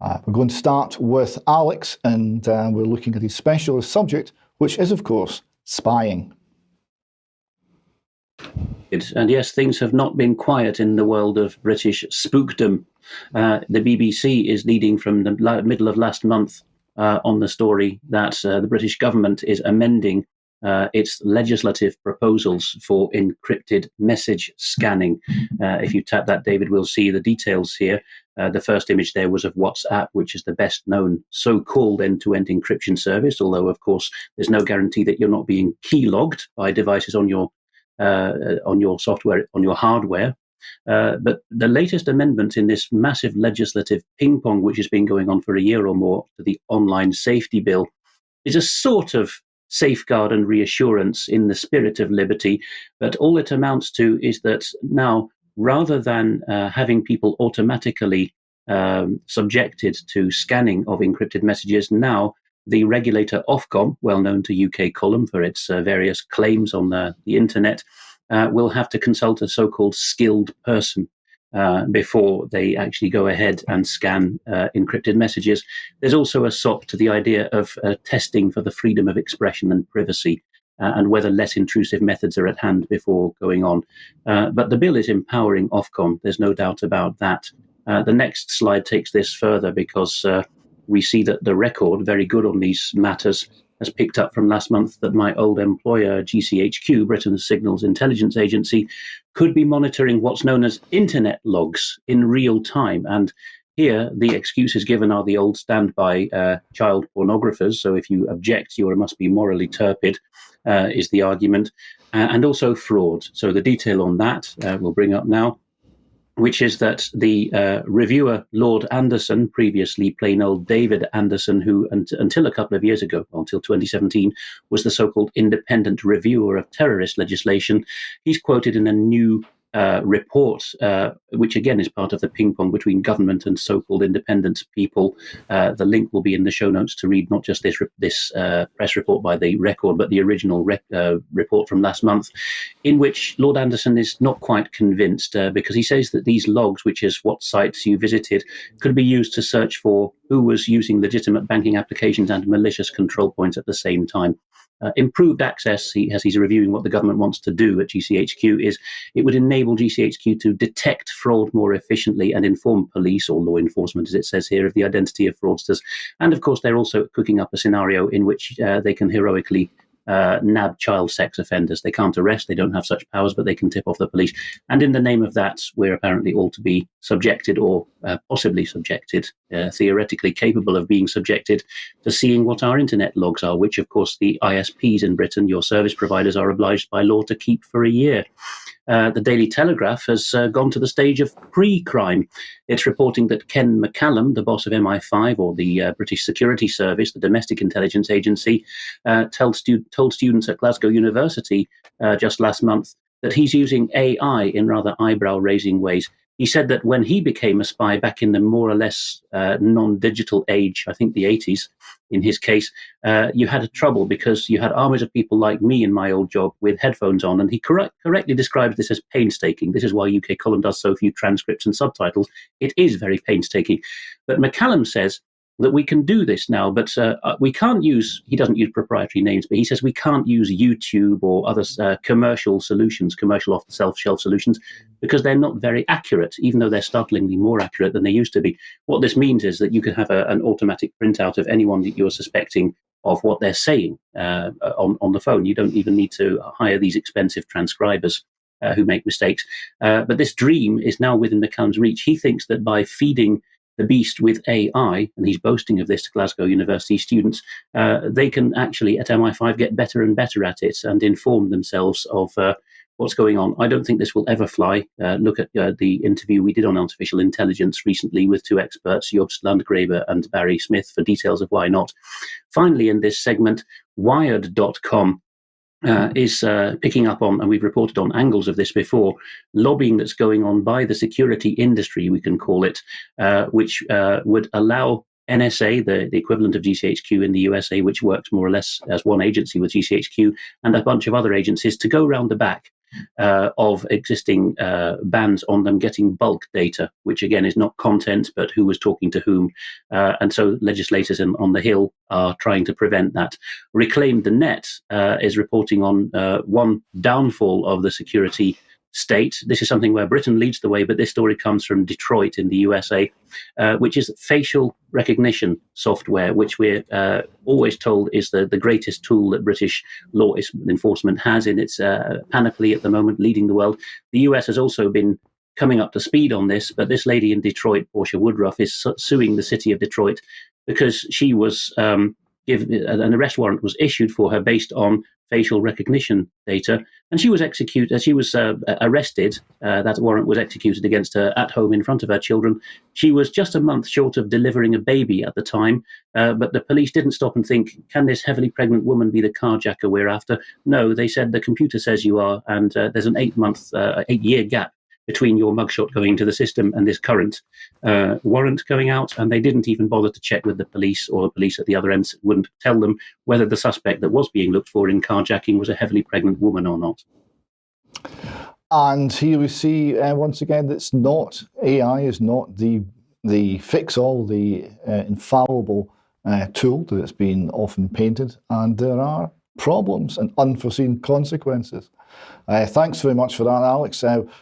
We're going to start with Alex, and we're looking at his specialist subject, which is, of course, spying. And yes, things have not been quiet in the world of British spookdom. The BBC is leading from the middle of last month on the story that the British government is amending its legislative proposals for encrypted message scanning. If you tap that, David, we'll see the details here. The first image there was of WhatsApp, which is the best known so-called end-to-end encryption service, although, of course, there's no guarantee that you're not being key-logged by devices on your software, on your hardware. But the latest amendment in this massive legislative ping-pong, which has been going on for a year or more, to the Online Safety Bill, is a sort of safeguard and reassurance in the spirit of liberty. But all it amounts to is that now, rather than having people automatically subjected to scanning of encrypted messages, now the regulator Ofcom, well known to UK Column for its various claims on the internet, will have to consult a so-called skilled person before they actually go ahead and scan encrypted messages. There's also a SOP to the idea of testing for the freedom of expression and privacy, and whether less intrusive methods are at hand before going on. But the bill is empowering Ofcom, there's no doubt about that. The next slide takes this further, because we see that the Record, very good on these matters, has picked up from last month that my old employer, GCHQ, Britain's Signals Intelligence Agency, could be monitoring what's known as internet logs in real time. And here, the excuses given are the old standby child pornographers. So if you object, you must be morally turpid, is the argument. And also fraud. So the detail on that we'll bring up now, which is that the reviewer, Lord Anderson, previously plain old David Anderson, who until a couple of years ago, until 2017, was the so-called independent reviewer of terrorist legislation, he's quoted in a new report, which again is part of the ping pong between government and so-called independent people. The link will be in the show notes to read not just this press report by the Record, but the original report from last month, in which Lord Anderson is not quite convinced, because he says that these logs, which is what sites you visited, could be used to search for who was using legitimate banking applications and malicious control points at the same time. Improved access, as he's reviewing what the government wants to do at GCHQ, is it would enable GCHQ to detect fraud more efficiently and inform police or law enforcement, as it says here, of the identity of fraudsters. And of course, they're also cooking up a scenario in which they can heroically nab child sex offenders. They can't arrest, they don't have such powers, but they can tip off the police. And in the name of that, we're apparently all to be subjected, or possibly subjected, theoretically capable of being subjected to seeing what our internet logs are, which of course the ISPs in Britain, your service providers, are obliged by law to keep for a year. The Daily Telegraph has gone to the stage of pre-crime. It's reporting that Ken McCallum, the boss of MI5, or the British Security Service, the domestic intelligence agency, told students at Glasgow University just last month that he's using AI in rather eyebrow-raising ways. He said that when he became a spy back in the more or less non-digital age, I think the 80s, in his case, you had a trouble because you had armies of people like me in my old job with headphones on, and he correctly describes this as painstaking. This is why UK Column does so few transcripts and subtitles. It is very painstaking. But McCallum says that we can do this now, but we can't use, he doesn't use proprietary names, but he says we can't use YouTube or other commercial solutions, commercial off-the-shelf solutions, because they're not very accurate, even though they're startlingly more accurate than they used to be. What this means is that you can have an automatic printout of anyone that you're suspecting of what they're saying on the phone. You don't even need to hire these expensive transcribers who make mistakes. But this dream is now within McCallum's reach. He thinks that by feeding the beast with AI, and he's boasting of this to Glasgow University students, they can actually at MI5 get better and better at it and inform themselves of what's going on. I don't think this will ever fly. Look at the interview we did on artificial intelligence recently with two experts, Jobst Landgraber and Barry Smith, for details of why not. Finally, in this segment, Wired.com is picking up on, and we've reported on angles of this before, lobbying that's going on by the security industry, we can call it, which would allow NSA, the equivalent of GCHQ in the USA, which works more or less as one agency with GCHQ, and a bunch of other agencies, to go round the back of existing bans on them getting bulk data, which again is not content, but who was talking to whom. And so legislators on the Hill are trying to prevent that. Reclaim the Net is reporting on one downfall of the security state. This is something where Britain leads the way, but this story comes from Detroit in the USA, which is facial recognition software, which we're always told is the greatest tool that British law enforcement has in its panoply at the moment, leading the world. The US has also been coming up to speed on this, but this lady in Detroit, Portia Woodruff, is suing the city of Detroit because she was an arrest warrant was issued for her based on facial recognition data, and she was arrested. That warrant was executed against her at home in front of her children. She was just a month short of delivering a baby at the time, but the police didn't stop and think, can this heavily pregnant woman be the carjacker we're after? No, they said the computer says you are, and there's an 8-year gap between your mugshot going into the system and this current warrant going out, and they didn't even bother to check with the police, or the police at the other end wouldn't tell them whether the suspect that was being looked for in carjacking was a heavily pregnant woman or not. And here we see, once again, that's not, AI is not the fix-all, the infallible tool that it's been often painted, and there are problems and unforeseen consequences. Thanks very much for that, Alex.